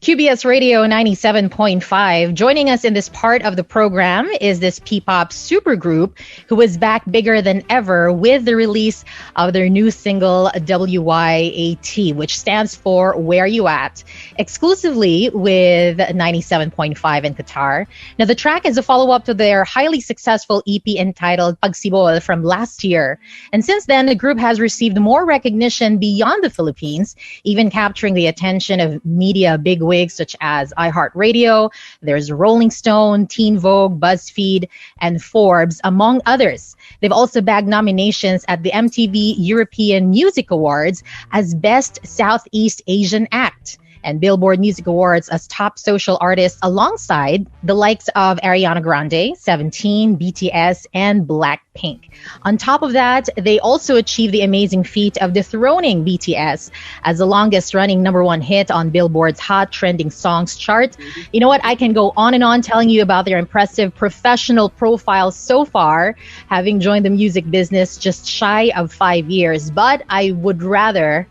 QBS Radio 97.5. Joining us in this part of the program is this P-pop supergroup who is back bigger than ever with the release of their new single WYAT, which stands for Where You At, exclusively with 97.5 in Qatar. Now, the track is a follow-up to their highly successful EP entitled Pagsibol from last year. And since then, the group has received more recognition beyond the Philippines, even capturing the attention of media bigwigs such as iHeartRadio, there's Rolling Stone, Teen Vogue, BuzzFeed, and Forbes, among others. They've also bagged nominations at the MTV European Music Awards as Best Southeast Asian Act and Billboard Music Awards as Top Social Artist alongside the likes of Ariana Grande, 17, BTS, and Blackpink. On top of that, they also achieved the amazing feat of dethroning BTS as the longest running #1 hit on Billboard's Hot Trending Songs chart. You know what? I can go on and on telling you about their impressive professional profile so far, having joined the music business just shy of 5 years. But I would rather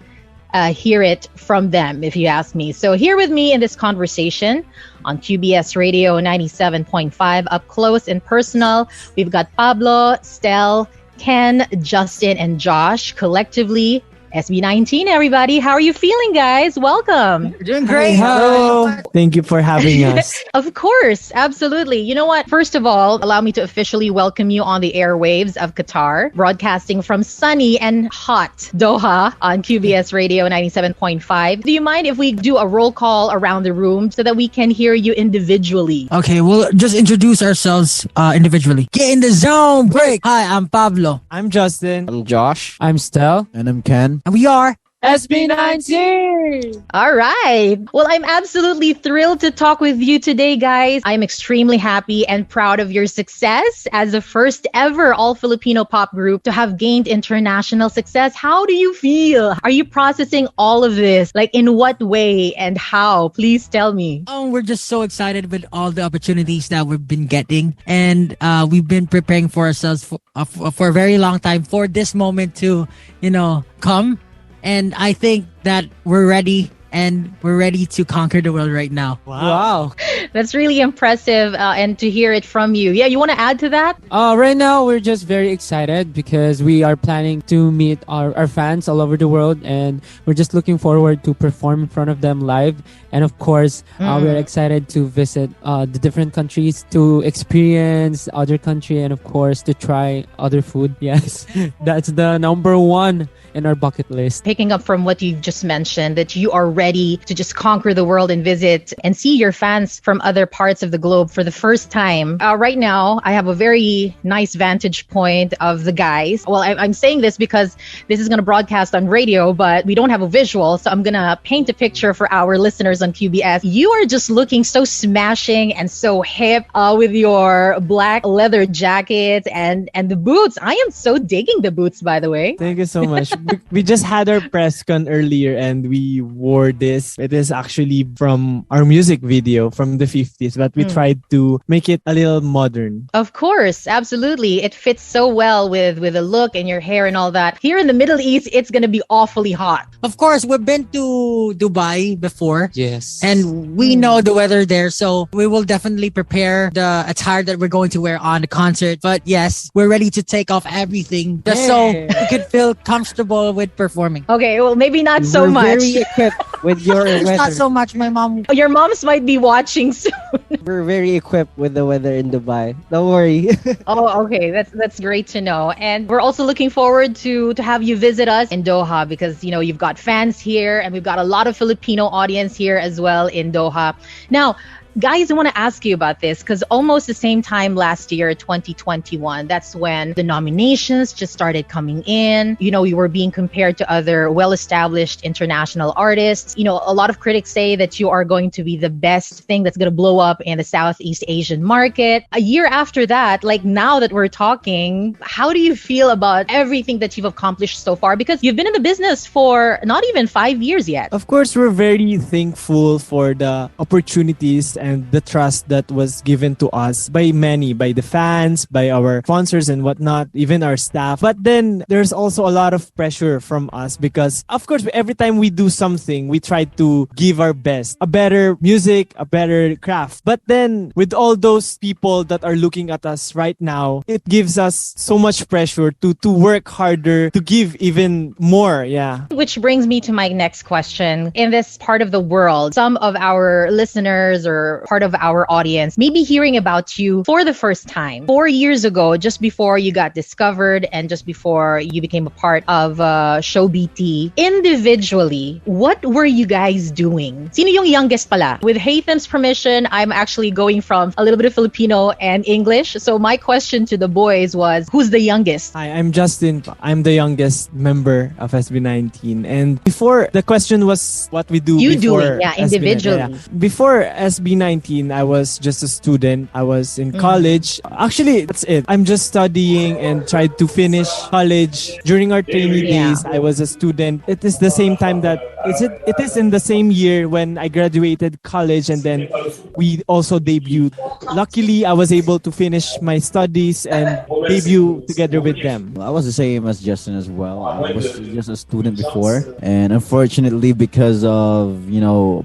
hear it from them, if you ask me. So here with me in this conversation on QBS Radio 97.5, up close and personal, we've got Pablo, Stel, Ken, Justin, and Josh, collectively SB19, everybody. How are you feeling, guys? Welcome. We're doing great. Hello. Thank you for having us. Of course. Absolutely. You know what? First of all, allow me to officially welcome you on the airwaves of Qatar, broadcasting from sunny and hot Doha on QBS Radio 97.5. Do you mind if we do a roll call around the room so that we can hear you individually? Okay, we'll just introduce ourselves individually. Get in the zone, break. Hi, I'm Pablo. I'm Justin. I'm Josh. I'm Stel. And I'm Ken. And we are SB19! All right. Well, I'm absolutely thrilled to talk with you today, guys. I'm extremely happy and proud of your success as the first ever all-Filipino pop group to have gained international success. How do you feel? Are you processing all of this? Like, in what way and how? Please tell me. we're just so excited with all the opportunities that we've been getting. And we've been preparing for ourselves for a very long time for this moment to, come. And I think that we're ready. And we're ready to conquer the world right now. Wow. That's really impressive and to hear it from you. Yeah, you want to add to that? Right now, we're just very excited because we are planning to meet our fans all over the world. And we're just looking forward to perform in front of them live. And of course, we're excited to visit the different countries, to experience other country, and of course, to try other food. Yes, that's the #1 in our bucket list. Picking up from what you've just mentioned, that you are ready to just conquer the world and visit and see your fans from other parts of the globe for the first time. Right now, I have a very nice vantage point of the guys. Well, I'm saying this because this is going to broadcast on radio, but we don't have a visual. So I'm going to paint a picture for our listeners on QBS. You are just looking so smashing and so hip with your black leather jackets and the boots. I am so digging the boots, by the way. Thank you so much. We just had our press con earlier and we wore this. It is actually from our music video from the 50s, but we tried to make it a little modern. Of course, absolutely. It fits so well with the look and your hair and all that. Here in the Middle East, it's going to be awfully hot. Of course, we've been to Dubai before. Yes. And we know the weather there. So we will definitely prepare the attire that we're going to wear on the concert. But yes, we're ready to take off everything just so we could feel comfortable with performing. Okay, well, maybe not so We're much. very equipped with your weather. Not so much, my mom. Your moms might be watching soon. We're very equipped with the weather in Dubai. Don't worry. Oh, okay. That's great to know. And we're also looking forward to have you visit us in Doha because, you've got fans here and we've got a lot of Filipino audience here as well in Doha. Now, guys, I want to ask you about this because almost the same time last year, 2021, that's when the nominations just started coming in. We were being compared to other well-established international artists. A lot of critics say that you are going to be the best thing that's going to blow up in the Southeast Asian market. A year after that, like now that we're talking, how do you feel about everything that you've accomplished so far? Because you've been in the business for not even 5 years yet. Of course, we're very thankful for the opportunities and the trust that was given to us by many, by the fans, by our sponsors and whatnot, even our staff. But then there's also a lot of pressure from us because, of course, every time we do something, we try to give our best, a better music, a better craft. But then with all those people that are looking at us right now, it gives us so much pressure to work harder, to give even more. Yeah. Which brings me to my next question. In this part of the world, some of our listeners or part of our audience may be hearing about you for the first time. 4 years ago, just before you got discovered and just before you became a part of Show BT, individually, what were you guys doing? Sino yung youngest pala? With Haytham's permission, I'm actually going from a little bit of Filipino and English. So my question to the boys was, who's the youngest? Hi, I'm Justin. I'm the youngest member of SB19. And before, the question was what we do before individually. SB19. Before SB19, I was just a student. I was in college. Actually, that's it. I'm just studying and tried to finish college. During our trainee days, I was a student. It is the same time that it is in the same year when I graduated college, and then we also debuted. Luckily, I was able to finish my studies and debut together with them. I was the same as Justin as well. I was just a student before, and unfortunately, because of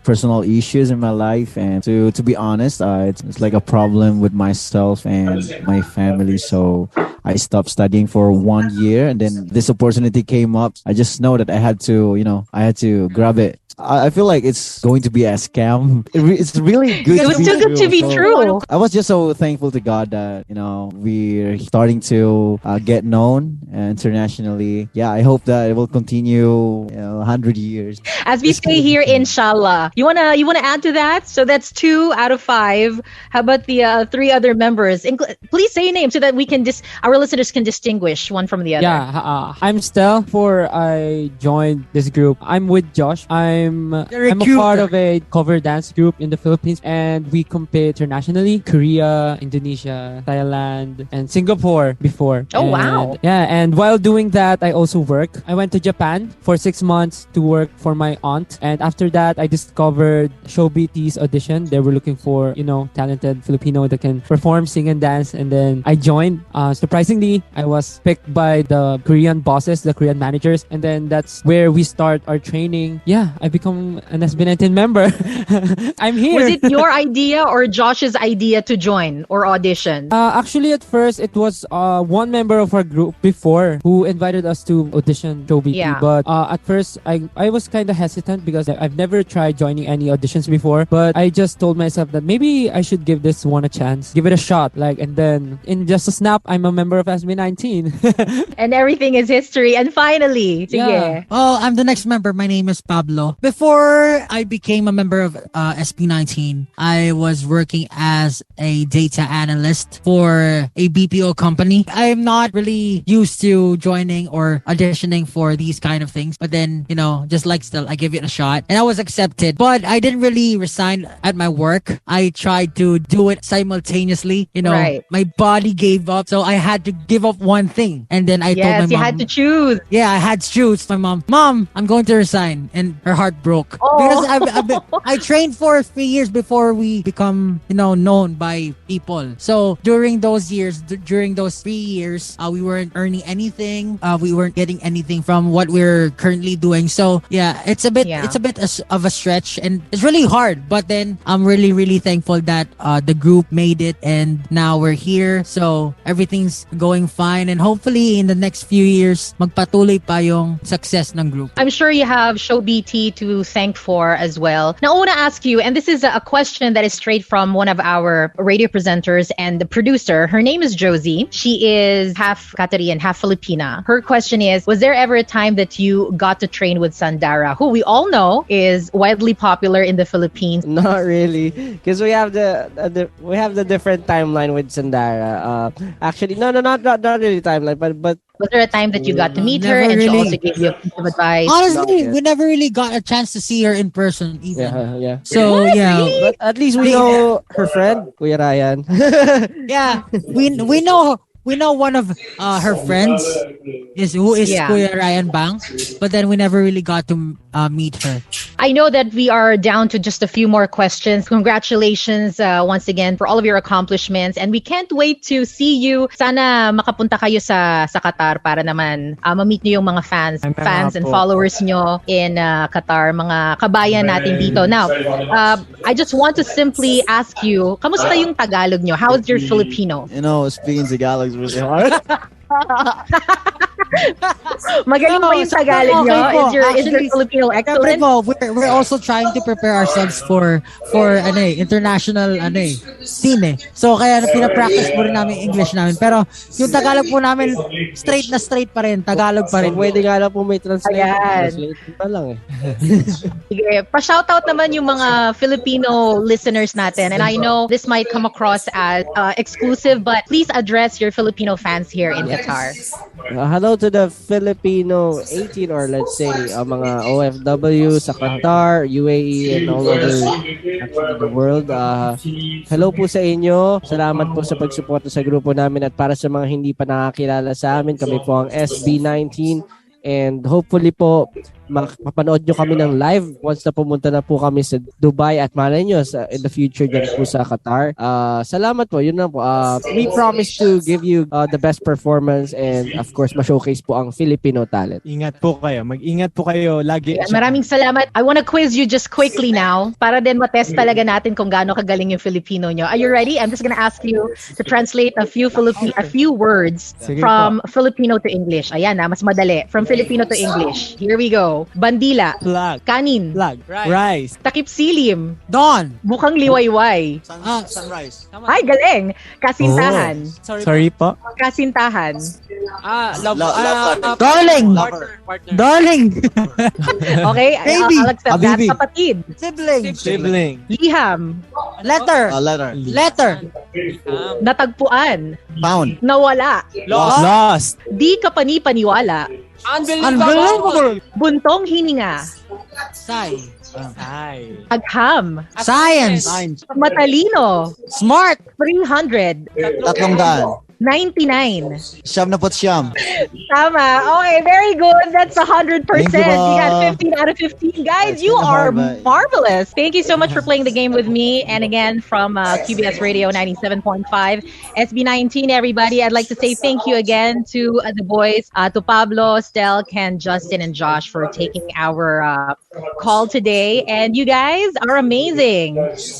personal issues in my life, and to be honest, it's like a problem with myself and my family. So I stopped studying for 1 year, and then this opportunity came up. I just know that I had to grab it. I feel like it's going to be a scam. It's really good. It was too good to be true. I was just so thankful to God that we're starting to get known internationally. Yeah, I hope that it will continue 100 years. As we say here, inshallah. You wanna add to that? So that's 2 out of 5. How about the 3 other members? Please say your name so that we can our listeners can distinguish one from the other. Yeah, I'm Stel. Before I joined this group, I'm with Josh. I'm a part of a cover dance group in the Philippines, and we compete internationally. Korea, Indonesia, Thailand, and Singapore before. Oh, wow. Yeah, and while doing that, I also work. I went to Japan for 6 months to work for my aunt, and after that, I discovered Show BT's audition. They were looking for, talented Filipino that can perform, sing, and dance, and then I joined. Surprisingly, I was picked by the Korean bosses, the Korean managers, and then that's where we start our training. Yeah, I become an SB19 member. I'm here. Was it your idea or Josh's idea to join or audition? Actually, at first, it was one member of our group before who invited us to audition Show BT. Yeah. But at first, I was kind of hesitant because I've never tried joining any auditions before. But I just told myself that maybe I should give this one a chance, give it a shot. And then in just a snap, I'm a member of SB19. And everything is history. And finally, yeah. Oh, I'm the next member. My name is Pablo. Before I became a member of SB19, I was working as a data analyst for a BPO company. I'm not really used to joining or auditioning for these kind of things. But then, just like still, I give it a shot. And I was accepted. But I didn't really resign at my work. I tried to do it simultaneously. Right. My body gave up. So I had to give up one thing. And then I told my mom. You had to choose. Yeah, I had to choose. My mom, I'm going to resign. And her heart broke. Oh. Because I trained for 3 years before we become, known by people. So during those years, during those 3 years, we weren't earning anything. We weren't getting anything from what we're currently doing. So yeah, it's a bit of a stretch, and it's really hard. But then I'm really, really thankful that the group made it, and now we're here. So everything's going fine, and hopefully in the next few years, magpatuloy pa yung success ng group. I'm sure you have Show BT to thank for as well. Now, I want to ask you, and this is a question that is straight from one of our radio presenters and the producer. Her name is Josie. She is half Qatari and half Filipina. Her question is, was there ever a time that you got to train with Sandara, who we all know is widely popular in the Philippines? Not really, because we have the different timeline with Sandara. Actually, no, not really timeline, but was there a time that you got to meet her and she also gave you a piece of advice? Honestly, we never really got a chance to see her in person either. Yeah. So yeah, but at least we know her friend, Kuya Ryan. Yeah, we know one of her friends who is Kuya Ryan Bang, but then we never really got to meet her. I know that we are down to just a few more questions. Congratulations once again for all of your accomplishments, and we can't wait to see you. Sana makapunta kayo sa Qatar para naman ma-meet niyo yung mga fans and followers nyo in Qatar, mga kabayan natin dito. Now, I just want to simply ask you, kamusta yung Tagalog nyo? How's your Filipino? Speaking Tagalog is really hard. Magaling ba yung Tagalog nyo? Is your Filipino excellent? We're also trying to prepare ourselves for international scene. So kaya pina-practice po rin namin English namin. Pero yung Tagalog po namin straight pa rin. Tagalog pa rin. Pwede nga lang po may translate pa lang Sige, pa-shoutout naman yung mga Filipino listeners natin. And I know this might come across as exclusive, but please address your Filipino fans here in Qatar. Hello to the Filipino 18 or let's say mga OFW sa Qatar, UAE, and all over the world. Hello po sa inyo. Salamat po sa pagsuporta sa grupo namin, at para sa mga hindi pa nakakilala sa amin, kami po ang SB19, and hopefully po mapanood nyo kami ng live once na pumunta na po kami sa Dubai, at malay nyo in the future dyan po sa Qatar. Salamat po, yun na po. We promise to give you the best performance, and of course ma-showcase po ang Filipino talent. Ingat po kayo. Mag-ingat po kayo lagi. Maraming salamat. I wanna quiz you just quickly now para din matest talaga natin kung gaano kagaling yung Filipino nyo. Are you ready? I'm just gonna ask you to translate a few words from Filipino to English. Ayan mas madali. From Filipino to English. Here we go. Bandila. Flag. Kanin. Flag. Rice. Takip silim. Dawn. Bukang liwayway. Sunrise. Ay, galing. Kasintahan. Sorry po. Kasintahan. Love. Darling. Darling. Okay, Baby. I'll accept that. Kapatid. Sibling. Liham. Letter. Natagpuan. Found. Nawala. Lost. Di ka pani-paniwala. Unbelievable. Buntong hininga. Sigh. Agham. Science. Matalino. Smart. 300. 99. Siyam na pot siyam. Tama. Okay, very good. That's 100%. Thank you, You got 15 out of 15. Guys, you are marvelous. Thank you so much for playing the game with me. And again, from QBS Radio 97.5, SB19, everybody, I'd like to say thank you again to the boys, to Pablo, Stel, Ken, Justin, and Josh for taking our call today. And you guys are amazing.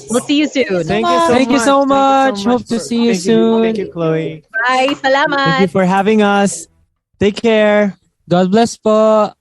We'll see you soon. Thank you so much. Hope to see you soon. Thank you, Chloe. Bye. Salamat. Thank you for having us. Take care. God bless po.